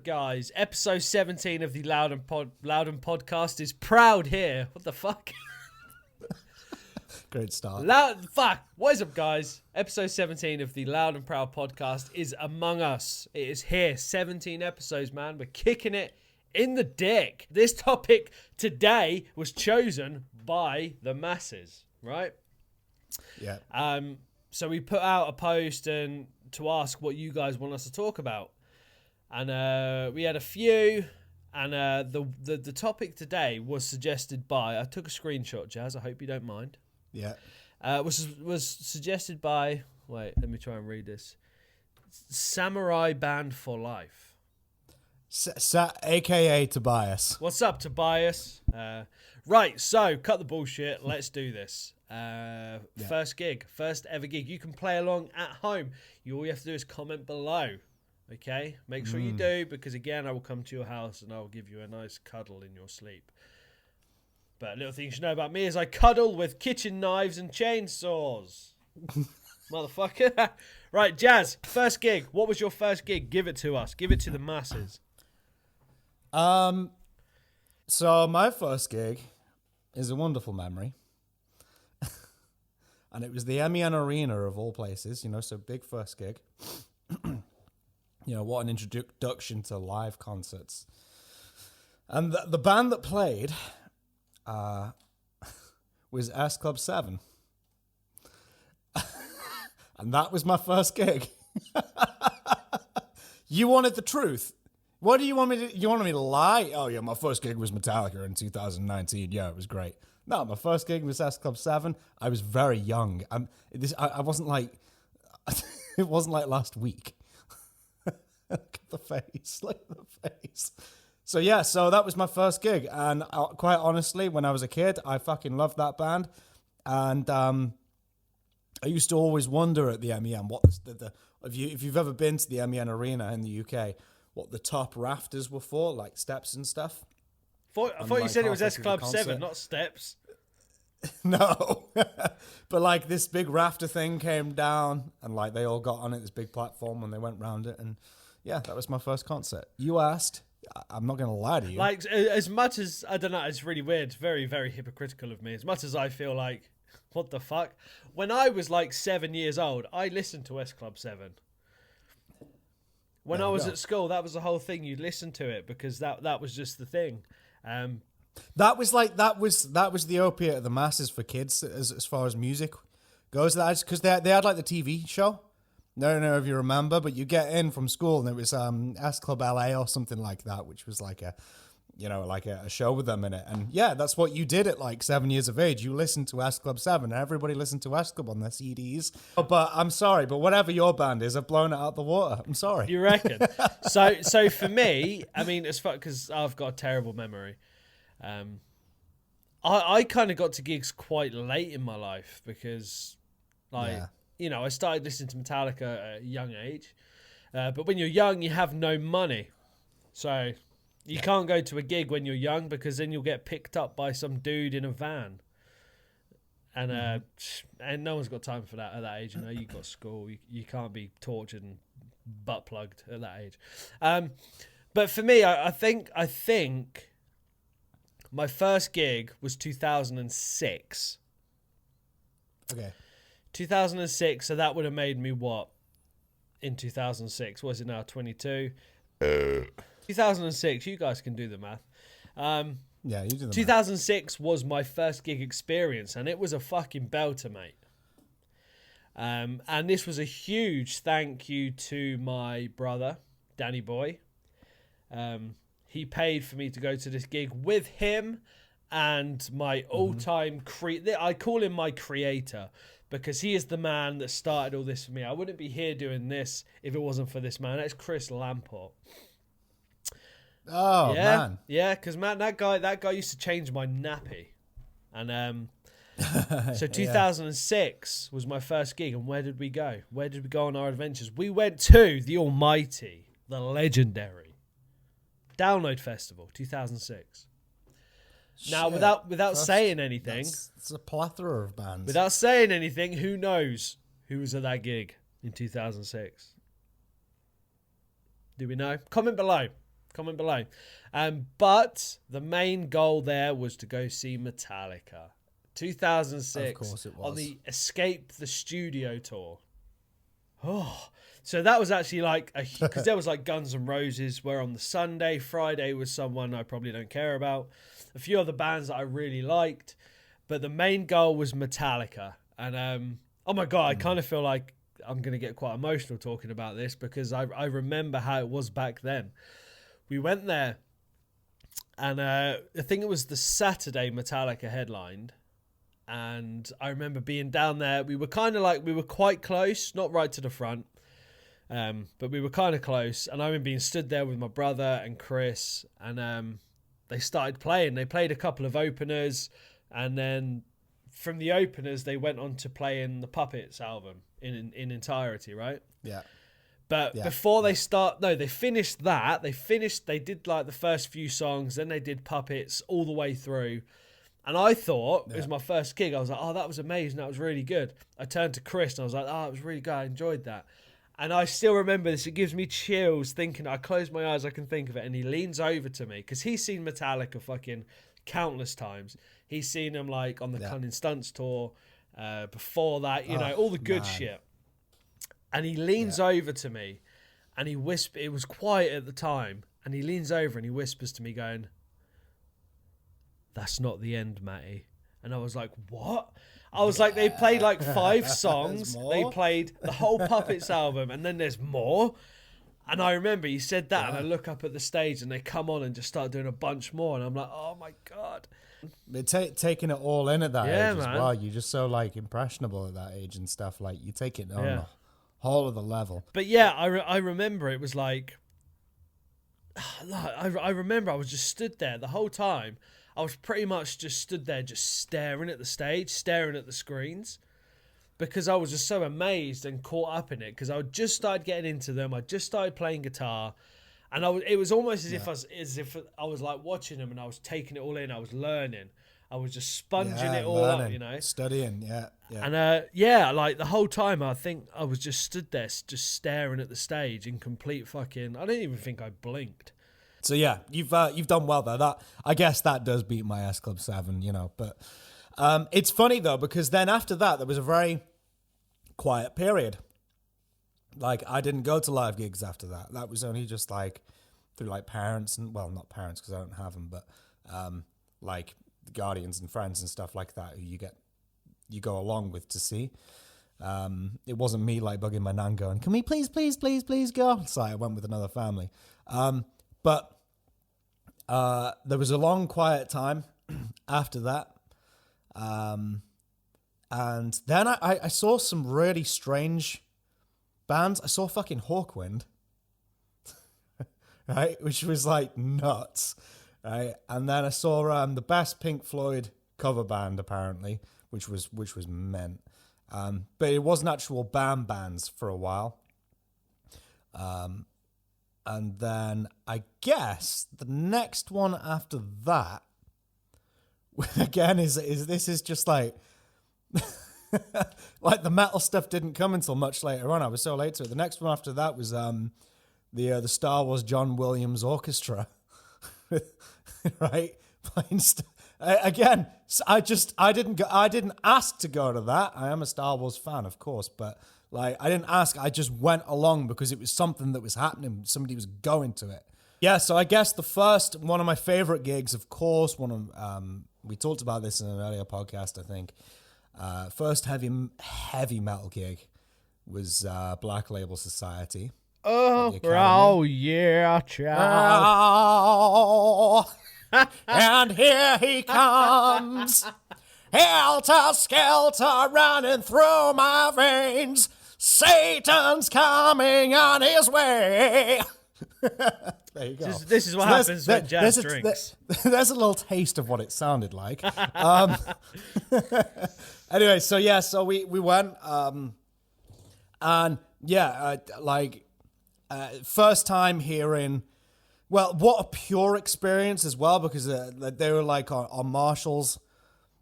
guys? Episode 17 of the Loud and podcast is proud here. What the fuck? Great start. What is up, guys? Episode 17 of the Loud and Proud podcast is among us. It is here. 17 episodes, man. We're kicking it in the dick. This topic today was chosen by the masses, right? Yeah. So we put out a post and to ask what you guys want us to talk about. And we had a few. And the topic today was suggested by... I took a screenshot, Jazz. I hope you don't mind. Yeah. Was suggested by... Wait, let me try and read this. Samurai Band for Life. AKA Tobias. What's up, Tobias? Right, so cut the bullshit. Let's do this. First ever gig. You can play along at home. All you have to do is comment below. Okay? Make sure you do, because again, I will come to your house and I will give you a nice cuddle in your sleep. But little thing you should know about me is I cuddle with kitchen knives and chainsaws. Motherfucker. Right, Jazz, first gig. What was your first gig? Give it to us. Give it to the masses. So my first gig is a wonderful memory. And it was the MEN Arena of all places, so big first gig. What an introduction to live concerts. And the band that played was S Club 7. And that was my first gig. You wanted the truth. What do you want me to... You wanted me to lie? Oh, yeah, my first gig was Metallica in 2019. Yeah, it was great. No, my first gig was S Club 7. I was very young. I wasn't like... It wasn't like last week. Look at the face. Look at the face. So, yeah, that was my first gig. And quite honestly, when I was a kid, I fucking loved that band. And I used to always wonder at the MEN, if you've ever been to the MEN Arena in the UK, what the top rafters were for, like steps and stuff. I thought you said it was S Club 7, not steps. No. But like this big rafter thing came down and like they all got on it, this big platform, and they went round it. And yeah, that was my first concert. You asked, I'm not going to lie to you. Like as much as, I don't know, it's really weird. It's very, very hypocritical of me. As much as I feel like, what the fuck? When I was like 7 years old, I listened to S Club 7. When I was at school, that was the whole thing. You'd listen to it because that was just the thing. That was the opiate of the masses for kids as far as music goes. That's because they had like the TV show. I don't know if you remember, but you get in from school and it was S Club LA or something like that, which was like a show with them in it. And yeah, that's what you did at like 7 years of age. You listened to S Club 7. Everybody listened to S Club on their CDs. But I'm sorry, but whatever your band is, I've blown it out the water. I'm sorry. You reckon? So for me, I mean, as far because I've got a terrible memory. I kind of got to gigs quite late in my life because, I started listening to Metallica at a young age. But when you're young, you have no money. So you can't go to a gig when you're young because then you'll get picked up by some dude in a van. And no one's got time for that at that age. You've got school. You can't be tortured and butt plugged at that age. But for me, I think my first gig was 2006. Okay. 2006, so that would have made me what? In 2006, what is it now, 22? 2006, you guys can do the math. Yeah, you do the 2006 was my first gig experience, and it was a fucking belter, mate. And this was a huge thank you to my brother, Danny Boy. He paid for me to go to this gig with him and my all-time I call him my creator because he is the man that started all this for me. I wouldn't be here doing this if it wasn't for this man. That's Chris Lamport. Oh, yeah, man. Yeah, because, man, that guy used to change my nappy. And so 2006 was my first gig. And where did we go? Where did we go on our adventures? We went to the almighty, the legendary Download Festival 2006. Now, without saying anything, it's a plethora of bands. Without saying anything, who knows who was at that gig in 2006? Do we know? Comment below. Comment below. But the main goal there was to go see Metallica. 2006. Of course it was. On the Escape the Studio tour. Oh, so that was actually like, because there was like Guns N' Roses were on the Sunday. Friday was someone I probably don't care about. A few other bands that I really liked. But the main goal was Metallica. And oh my God, I kind of feel like I'm going to get quite emotional talking about this because I remember how it was back then. We went there and I think it was the Saturday Metallica headlined. And I remember being down there. We were kind of like, we were quite close, not right to the front, but we were kind of close. And I remember being stood there with my brother and Chris, and they started playing. They played a couple of openers, and then from the openers, they went on to playing the Puppets album in entirety, right? Yeah. But before they finished that. They did like the first few songs, then they did Puppets all the way through. And I thought, it was my first gig, I was like, oh, that was amazing, that was really good. I turned to Chris and I was like, oh, it was really good, I enjoyed that. And I still remember this, it gives me chills thinking, I close my eyes, I can think of it, and he leans over to me, because he's seen Metallica fucking countless times. He's seen them like on the Cunning Stunts tour, before that, you know, all the good shit. And he leans over to me, and he whispers, it was quiet at the time, and he leans over and he whispers to me going, "That's not the end, Matty." And I was like, what? I was like, they played like 5 songs. They played the whole Puppets album, and then there's more. And I remember he said that, and I look up at the stage, and they come on and just start doing a bunch more. And I'm like, oh my God. Taking it all in at that age man. as well. You're just so like impressionable at that age and stuff. Like you take it on the whole of the level. But yeah, I remember it was like, I remember I was just stood there the whole time. I was pretty much just stood there just staring at the stage, staring at the screens, because I was just so amazed and caught up in it, because I just started getting into them. I just started playing guitar, and it was almost as if I was like watching them and I was taking it all in. I was learning. I was just sponging it all up, you know. Studying, And like the whole time I think I was just stood there just staring at the stage in complete fucking, I don't even think I blinked. So yeah, you've done well there. That, I guess that does beat my S Club 7, you know. But it's funny though, because then after that there was a very quiet period. Like I didn't go to live gigs after that. That was only just like through like parents and, well, not parents because I don't have them, but like guardians and friends and stuff like that who you go along with to see. It wasn't me like bugging my nan going, "Can we please go?" So I went with another family. But there was a long quiet time after that. And then I saw some really strange bands. I saw fucking Hawkwind, right? Which was like nuts, right? And then I saw the best Pink Floyd cover band, apparently, which was meant. But it wasn't actual bands for a while. And then I guess the next one after that, again, is just like, like the metal stuff didn't come until much later on. I was so late to it. The next one after that was the Star Wars John Williams Orchestra, right? Again, I didn't ask to go to that. I am a Star Wars fan, of course, but like I didn't ask. I just went along because it was something that was happening. Somebody was going to it. Yeah, so I guess the first one of my favorite gigs, of course, we talked about this in an earlier podcast, I think. First heavy metal gig was Black Label Society. Oh yeah, child. Oh, and here he comes, helter skelter running through my veins. Satan's coming on his way. There you go. This is what happens when jazz drinks. There's a little taste of what it sounded like. Anyway, so we went, and first time hearing, well, what a pure experience as well, because they were like on Marshalls,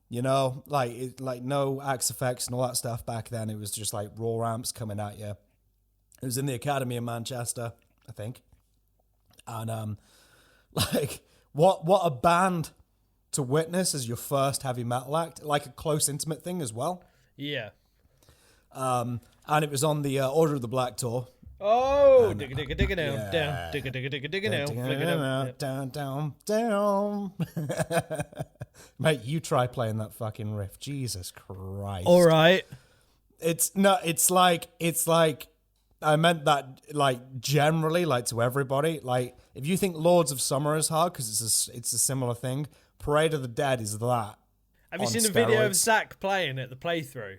you know, like no Axe effects and all that stuff back then. It was just like raw amps coming at you. It was in the Academy in Manchester, I think. And Like, what a band to witness as your first heavy metal act, like a close, intimate thing as well. Yeah. And it was on the Order of the Black tour. Oh, digga digga digga down, yeah. down, digga digga digga digga down, flick it up. Down. Mate, you try playing that fucking riff. Jesus Christ. All right. It's like I meant that like generally, like to everybody. Like if you think Lords of Summer is hard because it's a similar thing, Parade of the Dead is that. Have you seen the video of Zach playing at the playthrough?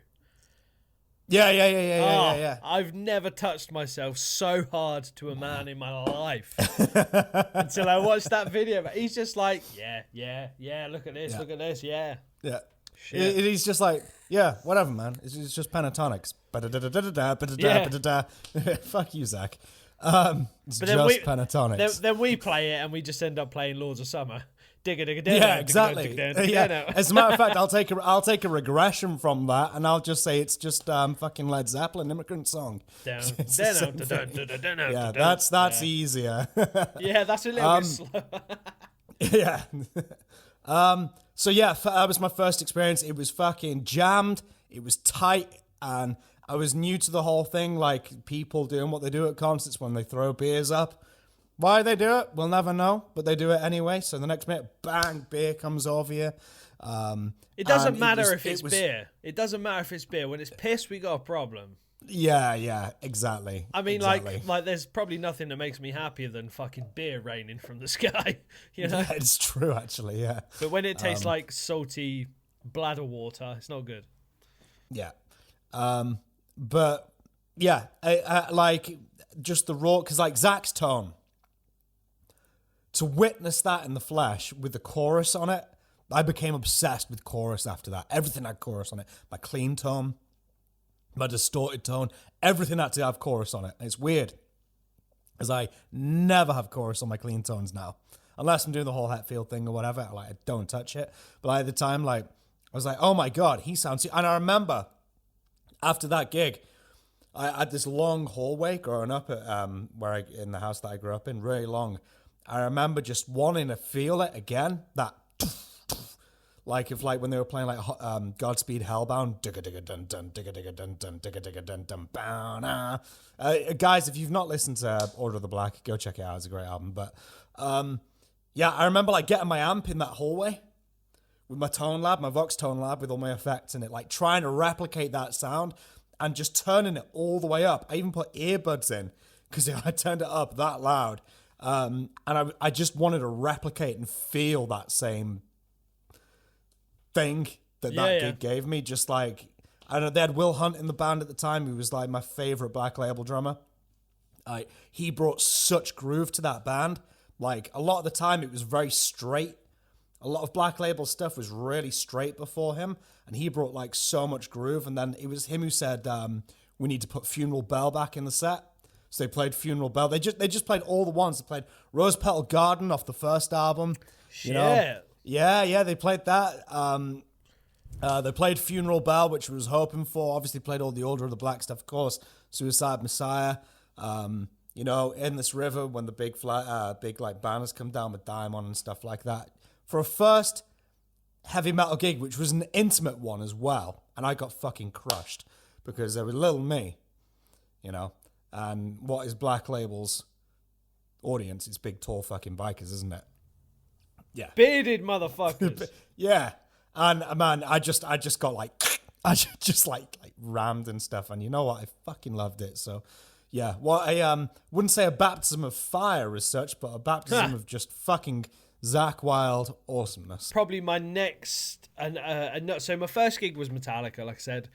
Yeah. I've never touched myself so hard to a man in my life until I watched that video. He's just like, yeah. Look at this, yeah. Shit. He's just like, yeah, whatever, man. It's just pentatonics. Fuck you, Zach. It's just pentatonics. Then we play it and we just end up playing Lords of Summer. Yeah, exactly. As a matter of fact, I'll take a regression from that, and I'll just say it's just fucking Led Zeppelin Immigrant Song. Yeah, that's easier. Yeah, that's a little bit slow. Yeah. So yeah, that was my first experience. It was fucking jammed. It was tight, and I was new to the whole thing. Like people doing what they do at concerts when they throw beers up. Why they do it, we'll never know, but they do it anyway. So the next minute, bang, beer comes over you. It doesn't matter if it's beer. It doesn't matter if it's beer. When it's piss, we got a problem. Yeah, exactly. I mean, like, there's probably nothing that makes me happier than fucking beer raining from the sky. You know, yeah, it's true, actually. Yeah, but when it tastes like salty bladder water, it's not good. Yeah, but yeah, I like just the raw because like Zach's tone. To witness that in the flesh with the chorus on it, I became obsessed with chorus after that. Everything had chorus on it. My clean tone, my distorted tone, everything had to have chorus on it. And it's weird, because I never have chorus on my clean tones now. Unless I'm doing the whole Hetfield thing or whatever, like I don't touch it. But at the time, like I was like, oh my God, he sounds... And I remember, after that gig, I had this long hallway growing up at, in the house that I grew up in, really long. I remember just wanting to feel it again. That, like if like when they were playing like Godspeed Hellbound, digga digga dun dun digga digga dun dun digga digga dun dun bow. Guys, if you've not listened to Order of the Black, go check it out. It's a great album. But yeah, I remember like getting my amp in that hallway with my tone lab, my Vox tone lab with all my effects in it, like trying to replicate that sound and just turning it all the way up. I even put earbuds in because I turned it up that loud. And I just wanted to replicate and feel that same thing that gig gave me. Just like, I don't know, they had Will Hunt in the band at the time, who was like my favorite Black Label drummer. He brought such groove to that band. Like, a lot of the time it was very straight. A lot of Black Label stuff was really straight before him, and he brought like so much groove. And then it was him who said, we need to put Funeral Bell back in the set. So they played Funeral Bell. They just played all the ones. They played Rose Petal Garden off the first album. Shit. You know? Yeah, they played that. They played Funeral Bell, which I was hoping for. Obviously played all the Order of the Black stuff, of course. Suicide Messiah. You know, In This River, when the big like banners come down with Diamond and stuff like that. For a first heavy metal gig, which was an intimate one as well, and I got fucking crushed because there was little me, you know. And what is Black Label's audience? It's big, tall fucking bikers, isn't it? Yeah. Bearded motherfuckers. Yeah. And man, I just got like, I just like rammed and stuff. And you know what? I fucking loved it. So yeah. Well, I wouldn't say a baptism of fire as such, but a baptism of just fucking Zakk Wylde awesomeness. Probably my next, so my first gig was Metallica, like I said.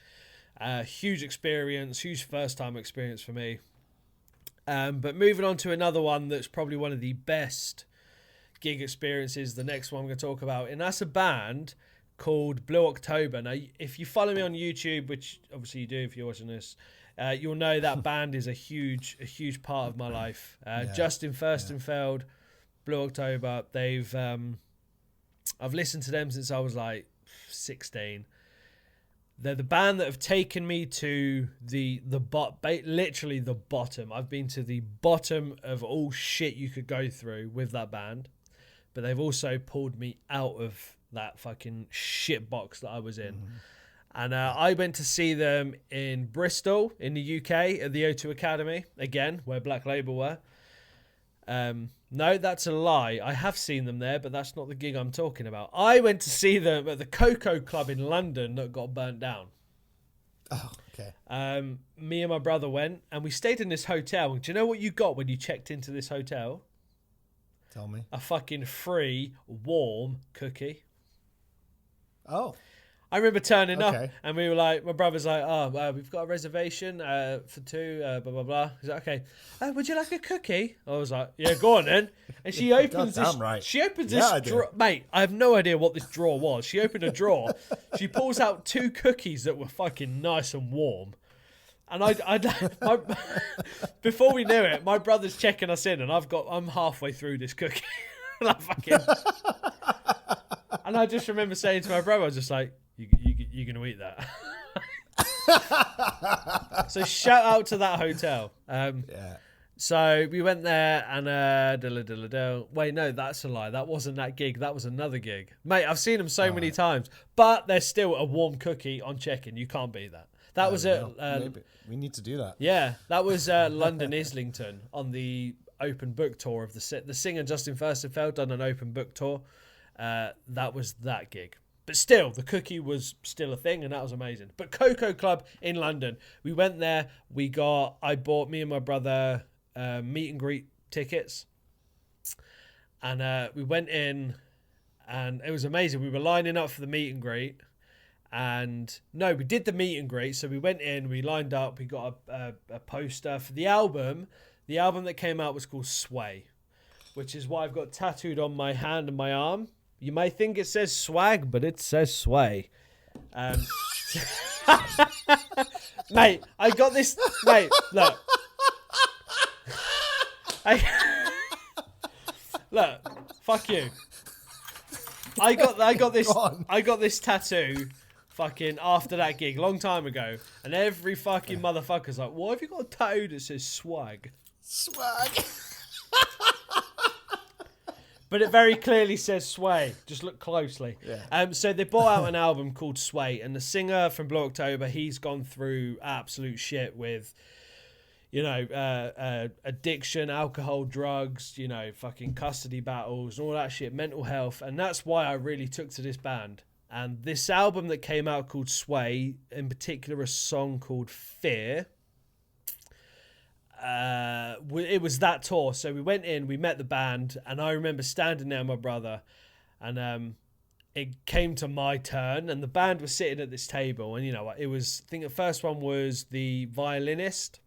Huge experience, huge first time experience for me. But moving on to another one that's probably one of the best gig experiences, the next one I'm going to talk about, and that's a band called Blue October. Now, if you follow me on YouTube, which obviously you do if you're watching this, you'll know that band is a huge part of my life. Justin Furstenfeld, Blue October. They've I've listened to them since I was like 16. They're the band that have taken me to literally the bottom. I've been to the bottom of all shit you could go through with that band. but they've also pulled me out of that fucking shit box that I was in. And I went to see them in Bristol in the UK at the O2 Academy, again, where Black Label were. No, that's a lie. I have seen them there, but that's not the gig I'm talking about. I went to see them at the Cocoa Club in London that got burnt down. Oh, okay. Me and my brother went, and we stayed in this hotel. And do you know what you got when you checked into this hotel? Tell me. A fucking free, warm cookie. Oh. I remember turning up, Okay. and we were like, my brother's like, we've got a reservation for 2, blah, blah, blah. He's like, okay, would you like a cookie? I was like, yeah, go on then. And she opens this, right. she opens this drawer. Mate, I have no idea what this drawer was. She opened a drawer. She pulls out 2 cookies that were fucking nice and warm. And before we knew it, my brother's checking us in, and I'm halfway through this cookie. Like fucking, and I just remember saying to my brother, I was just like, you're going to eat that. So shout out to that hotel. Yeah. So we went there and wait, no, that's a lie. That wasn't that gig. That was another gig. Mate, I've seen them so many times, but there's still a warm cookie on check-in. You can't beat that. That was it. Maybe we need to do that. Yeah, that was London Islington on the open book tour of the singer Justin Furstenfeld done an open book tour. That was that gig. But still, the cookie was still a thing, and that was amazing. But Cocoa Club in London, we went there. I bought me and my brother meet and greet tickets. And we went in, and it was amazing. We were lining up for the meet and greet. And no, we did the meet and greet. So we went in, we lined up, we got a poster for the album. The album that came out was called Sway, which is why I've got tattooed on my hand and my arm. You may think it says swag, but it says sway. Mate, I got this. Mate, look. Look, fuck you. I got this tattoo fucking after that gig, long time ago. And every fucking motherfucker's like, why have you got a tattoo that says swag? Swag. But it very clearly says Sway. Just look closely. Yeah. So they brought out an album called Sway, and the singer from Blue October, he's gone through absolute shit with, addiction, alcohol, drugs, fucking custody battles, all that shit, mental health, and that's why I really took to this band. And this album that came out called Sway, in particular, a song called Fear. It was that tour, so we went in, we met the band, and I remember standing there with my brother, and it came to my turn, and the band was sitting at this table, and it was, I think the first one was the violinist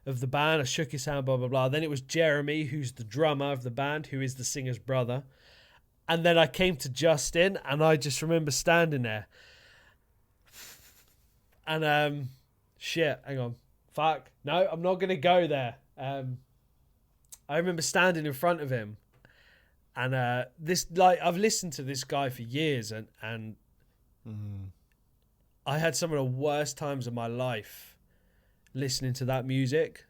of the band. I shook his hand, blah blah blah. Then it was Jeremy, who's the drummer of the band, who is the singer's brother, and then I came to Justin, and I just remember standing there, and shit, hang on. Fuck. No, I'm not going to go there. I remember standing in front of him, and I've listened to this guy for years, and I had some of the worst times of my life listening to that music.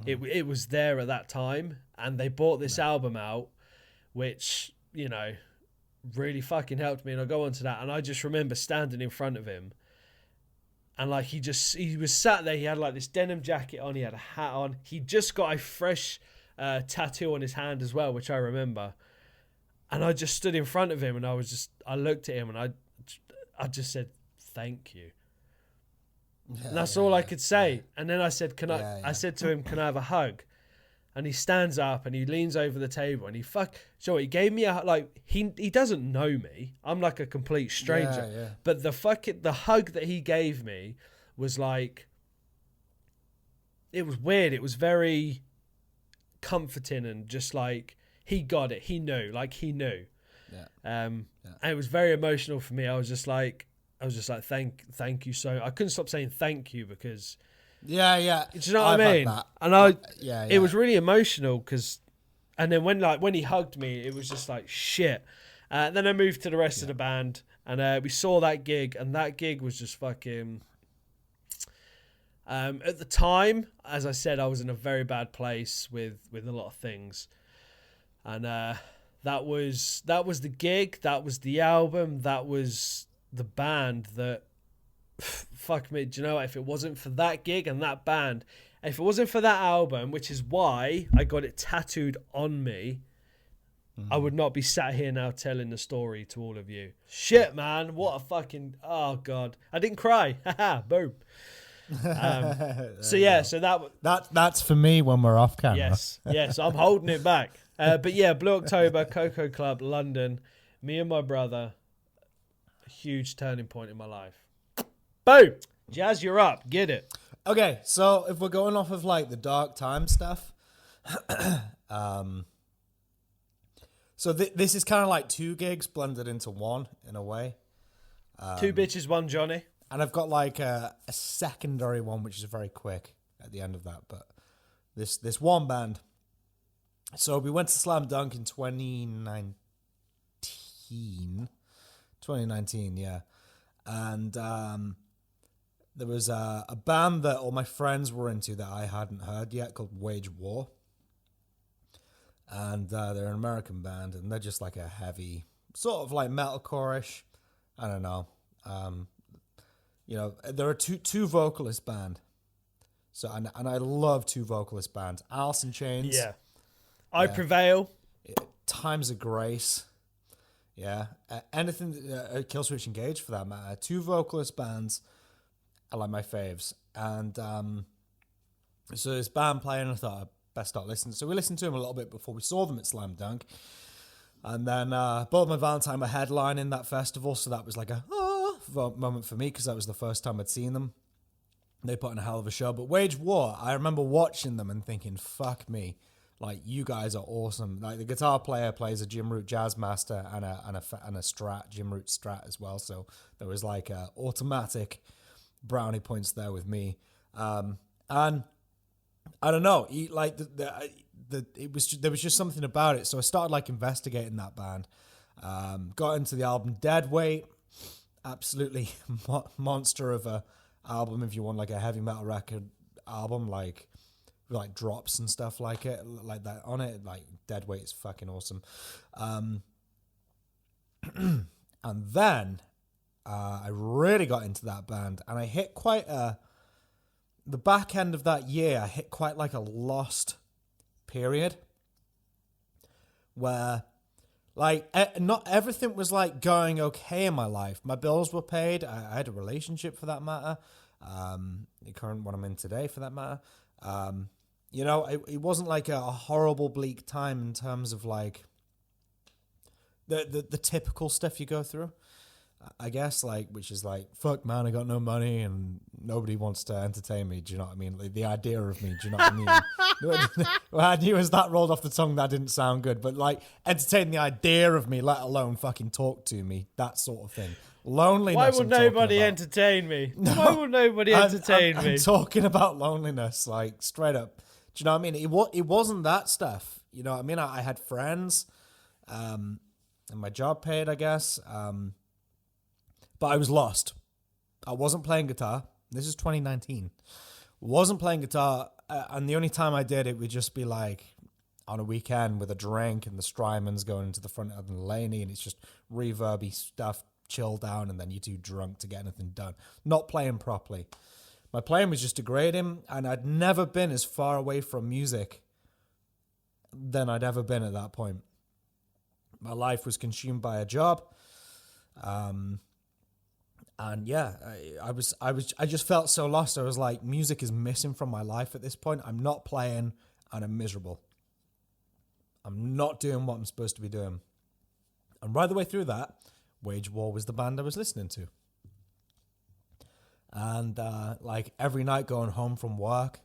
It was there at that time, and they brought this album out, which, really fucking helped me, and I'll go on to that. And I just remember standing in front of him, and he was sat there. He had like this denim jacket on. He had a hat on. He just got a fresh tattoo on his hand as well, which I remember. And I just stood in front of him, and I looked at him, and I just said, thank you. And that's all I could say. And then I said, I said to him, can I have a hug? And he stands up and he leans over the table, and he gave me he doesn't know me. I'm like a complete stranger. Yeah. But the hug that he gave me was like, it was weird. It was very comforting, and just like, he got it. He knew. Yeah. And it was very emotional for me. I was just like, thank you. So I couldn't stop saying thank you, because Yeah. do you know what I mean? And it was really emotional, and then when he hugged me, it was just like shit. Then I moved to the rest of the band, and we saw that gig, and that gig was just fucking. At the time, as I said, I was in a very bad place with a lot of things, and that was the gig, that was the album, that was the band that, fuck me, do you know what? If it wasn't for that gig and that band, if it wasn't for that album, which is why I got it tattooed on me, I would not be sat here now telling the story to all of you. Shit, man, what a fucking, oh God. I didn't cry. Haha, boom. So that's for me when we're off camera. Yes, I'm holding it back. But yeah, Blue October, Cocoa Club, London, me and my brother, a huge turning point in my life. Boom! Jazz, you're up. Get it. Okay, so if we're going off of like the dark time stuff, so this is kind of like 2 gigs blended into one in a way. 2 bitches, 1 Johnny. And I've got like a secondary one, which is very quick at the end of that. But this one band. So we went to Slam Dunk in 2019. 2019, yeah. And there was a band that all my friends were into that I hadn't heard yet called Wage War. And they're an American band, and they're just like a heavy, sort of like metalcore-ish. I don't know. They're a two vocalist band. So and I love 2 vocalist bands. Alice in Chains. Yeah. I Prevail. Times of Grace. Yeah. Anything, Killswitch Engage for that matter. 2 vocalist bands are like my faves. And so this band playing, I thought I'd best start listening. So we listened to them a little bit before we saw them at Slam Dunk. And then Both My Valentine were headlining that festival. So that was like a moment for me because that was the first time I'd seen them. They put on a hell of a show. But Wage War, I remember watching them and thinking, fuck me. Like, you guys are awesome. Like, the guitar player plays a Jim Root Jazz Master and a Strat, Jim Root Strat as well. So there was like automatic brownie points there with me. And I don't know, there was just something about it. So I started like investigating that band. Got into the album Deadweight. Absolutely monster of a album if you want like a heavy metal record album, like drops and stuff like that on it. Like Deadweight is fucking awesome. And then I really got into that band, and I hit the back end of that year, I hit quite like a lost period where like not everything was like going okay in my life. My bills were paid. I had a relationship for that matter. The current one I'm in today for that matter. It wasn't like a horrible bleak time in terms of like the typical stuff you go through, I guess, like, which is like, fuck man, I got no money and nobody wants to entertain me. Do you know what I mean? Like, the idea of me, do you know what I mean? Well, I knew as that rolled off the tongue, that didn't sound good, but like entertain the idea of me, let alone fucking talk to me, that sort of thing. Loneliness. Why would nobody entertain me? No, why would nobody entertain me? I'm talking about loneliness, like straight up. Do you know what I mean? It wasn't that stuff. You know what I mean? I had friends, and my job paid, I guess. But I was lost. I wasn't playing guitar. This is 2019. Wasn't playing guitar, and the only time I did it would just be like on a weekend with a drink and the Strymons going into the front of the Laney, and it's just reverby stuff, chill down, and then you're too drunk to get anything done. Not playing properly. My playing was just degrading, and I'd never been as far away from music than I'd ever been at that point. My life was consumed by a job. And yeah, I just felt so lost. I was like, music is missing from my life at this point. I'm not playing and I'm miserable. I'm not doing what I'm supposed to be doing. And right the way through that, Wage War was the band I was listening to. And like every night going home from work,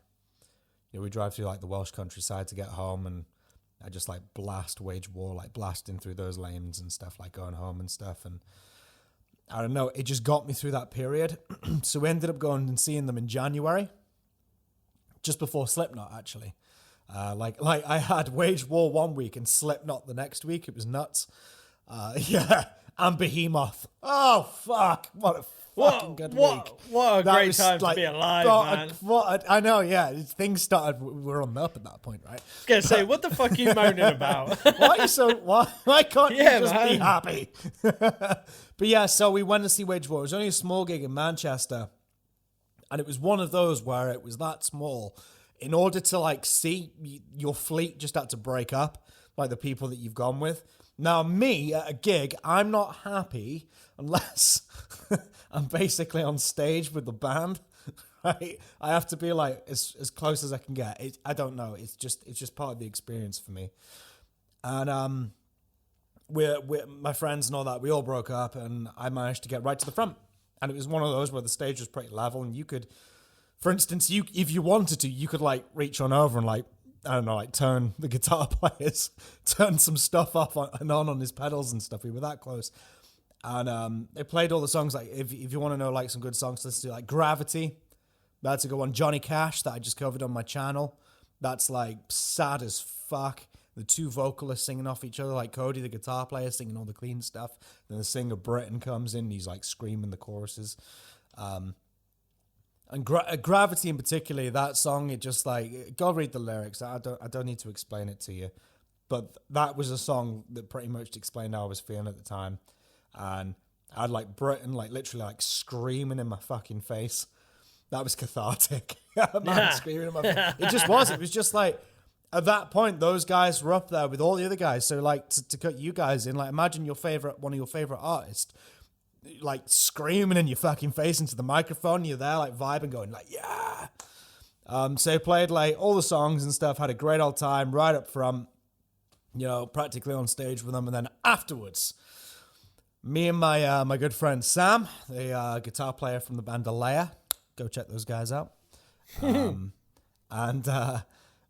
we drive through like the Welsh countryside to get home, and I just like blast Wage War, like blasting through those lanes and stuff, like going home and stuff. And I don't know, it just got me through that period. So we ended up going and seeing them in January, just before Slipknot, actually. Like I had Wage War one week and Slipknot the next week. It was nuts. Yeah, and Behemoth. Oh, fuck. What a fucking good week. What a That great was, time like, to be alive, man. I know, yeah. Things started. We were on the up at that point, right? I was gonna say, what the fuck are you moaning about? Why are you so? Why can't Yeah, you just man. be happy? But yeah, so we went to see Wage War. It was only a small gig in Manchester, and it was one of those where it was that small. In order to like see your fleet, just had to break up, like the people that you've gone with. Now, me at a gig, I'm not happy unless I'm basically on stage with the band. Right? I have to be like as close as I can get. I don't know. It's just part of the experience for me. And we're my friends and all that. We all broke up, and I managed to get right to the front. And it was one of those where the stage was pretty level, and you could, for instance, if you wanted to, you could like reach on over and like, I don't know, like turn the guitar players, turn some stuff off and on his pedals and stuff. We were that close. And they played all the songs. Like if you want to know like some good songs, listen to like Gravity. That's a good one. Johnny Cash that I just covered on my channel. That's like sad as fuck. The two vocalists singing off each other, like Cody, the guitar player, singing all the clean stuff. Then the singer Britain comes in, and he's like screaming the choruses. And Gravity in particular, that song, it just like, go read the lyrics. I don't need to explain it to you. But that was a song that pretty much explained how I was feeling at the time. And I had like Britain like literally like screaming in my fucking face. That was cathartic. Man, screaming in my face. It just was. It was just like, at that point, those guys were up there with all the other guys. So like to cut you guys in, like imagine one of your favorite artists, like screaming in your fucking face into the microphone. You're there like vibing, going like, yeah. So they played like all the songs and stuff, had a great old time right up front, you know, practically on stage with them. And then afterwards, me and my good friend Sam, the guitar player from the band Alea, go check those guys out.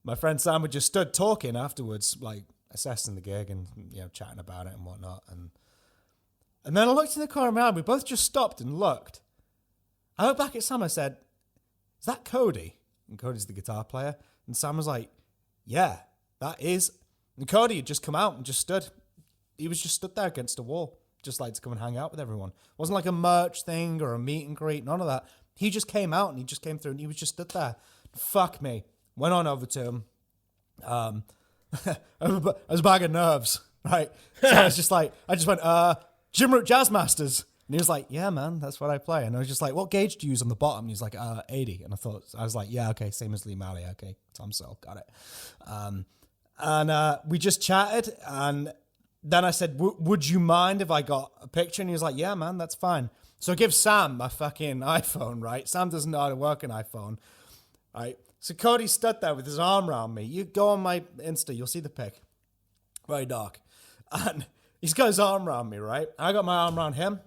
My friend Sam had just stood talking afterwards, like assessing the gig and, you know, chatting about it and whatnot. And then I looked in the corner of my eye. We both just stopped and looked. I looked back at Sam. I said, "Is that Cody?" And Cody's the guitar player. And Sam was like, "Yeah, that is." And Cody had just come out and just stood. He was just stood there against a wall, just like to come and hang out with everyone. It wasn't like a merch thing or a meet and greet, none of that. He just came out and he just came through and he was just stood there. Fuck me. Went on over to him. I was a bag of nerves, right? So I was just like, I just went, Jim Root Jazz Masters. And he was like, yeah, man, that's what I play. And I was just like, what gauge do you use on the bottom? And he was like, 80. And I was like, yeah, okay, same as Lee Malley. Okay, Tom Searle, got it. And we just chatted. And then I said, would you mind if I got a picture? And he was like, yeah, man, that's fine. So I give Sam my fucking iPhone, right? Sam doesn't know how to work an iPhone, right? So Cody stood there with his arm around me. You go on my Insta, you'll see the pic. Very dark. And he's got his arm around me, right? I got my arm around him.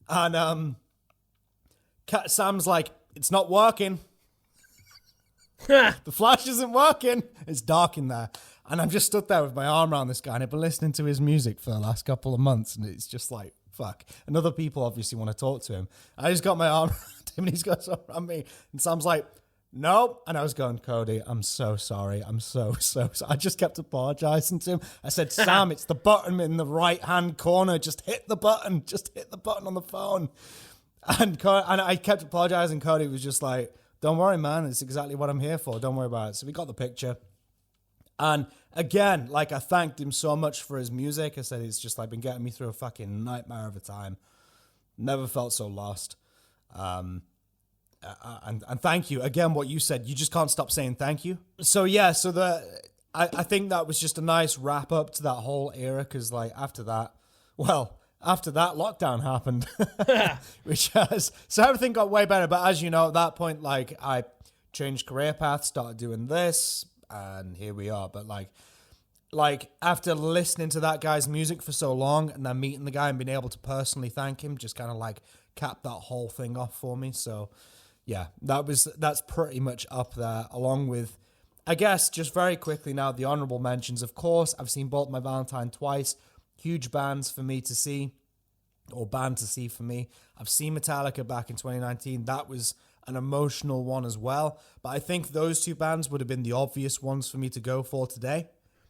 And Sam's like, it's not working. The flash isn't working. It's dark in there. And I'm just stood there with my arm around this guy. And I've been listening to his music for the last couple of months. And it's just like, fuck. And other people obviously want to talk to him. I just got my arm around him and he's got his arm around me. And Sam's like, no. And I was going, Cody, I'm so sorry. I'm so sorry. I just kept apologizing to him. I said, Sam, it's the button in the right-hand corner. Just hit the button. Just hit the button on the phone. And I kept apologizing. Cody was just like, don't worry, man. It's exactly what I'm here for. Don't worry about it. So we got the picture. And again, like I thanked him so much for his music. I said, it's just like been getting me through a fucking nightmare of a time. Never felt so lost. And thank you. Again, what you said, you just can't stop saying thank you. So yeah, I think that was just a nice wrap up to that whole era, because like after that, lockdown happened, so everything got way better. But as you know, at that point, like I changed career paths, started doing this, and here we are. But like after listening to that guy's music for so long and then meeting the guy and being able to personally thank him, just kind of like capped that whole thing off for me. So yeah, that's pretty much up there, along with, I guess, just very quickly now, the honorable mentions. Of course, I've seen Bolt My Valentine twice. Huge bands for me to see, or band to see for me. I've seen Metallica back in 2019. That was an emotional one as well. But I think those two bands would have been the obvious ones for me to go for today.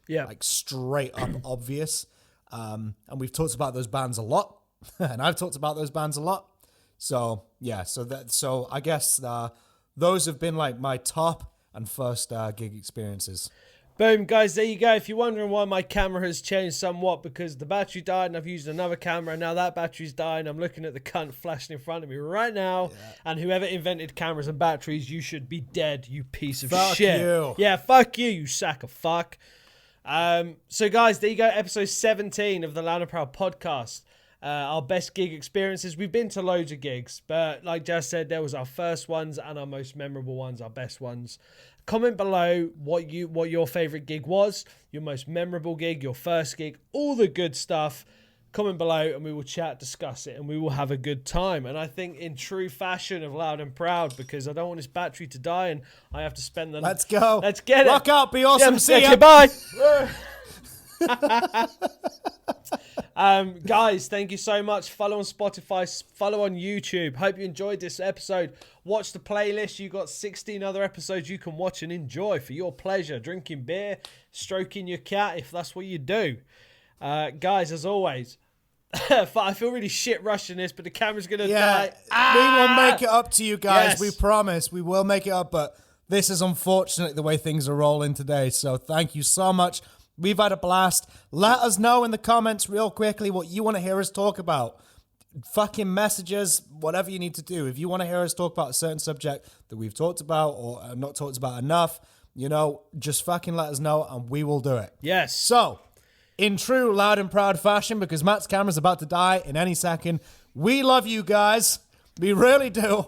Yeah. Like straight up obvious. And we've talked about those bands a lot. And I've talked about those bands a lot. So yeah, so I guess those have been like my top and first gig experiences. Boom, guys, there you go. If you're wondering why my camera has changed somewhat, because the battery died and I've used another camera, and now that battery's dying. I'm looking at the cunt flashing in front of me right now. Yeah. And whoever invented cameras and batteries, you should be dead, you piece of shit. You. Yeah, fuck you, you sack of fuck. So, guys, there you go. Episode 17 of the Loud and Proud podcast. Our best gig experiences. We've been to loads of gigs, but like Jazz said, there was our first ones and our most memorable ones, our best ones. Comment below what your favorite gig was, your most memorable gig, your first gig, all the good stuff. Comment below and we will chat, discuss it, and we will have a good time. And I think in true fashion of Loud and Proud, because I don't want this battery to die and I have to spend the... Let's go. Let's get it. Rock out, be awesome. Yeah, see ya. Okay, bye. Guys, thank you so much. Follow on Spotify, follow on YouTube. Hope you enjoyed this episode. Watch the playlist. You got 16 other episodes you can watch and enjoy for your pleasure. Drinking beer, stroking your cat, if that's what you do. Guys, as always, I feel really shit rushing this, but the camera's gonna die. We will make it up to you guys. Yes. We promise. We will make it up, but this is unfortunately the way things are rolling today. So thank you so much. We've had a blast. Let us know in the comments real quickly what you want to hear us talk about. Fucking messages, whatever you need to do. If you want to hear us talk about a certain subject that we've talked about or not talked about enough, just fucking let us know and we will do it. Yes. So, in true Loud and Proud fashion, because Matt's camera's about to die in any second, we love you guys. We really do.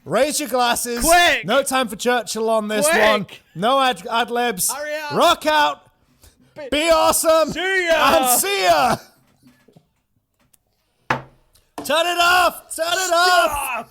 Raise your glasses. Quick! No time for Churchill on this Quick! one. No ad-libs. Hurry up. Rock out. Be awesome. See ya. And see ya. Turn it off. Turn it off. Stop.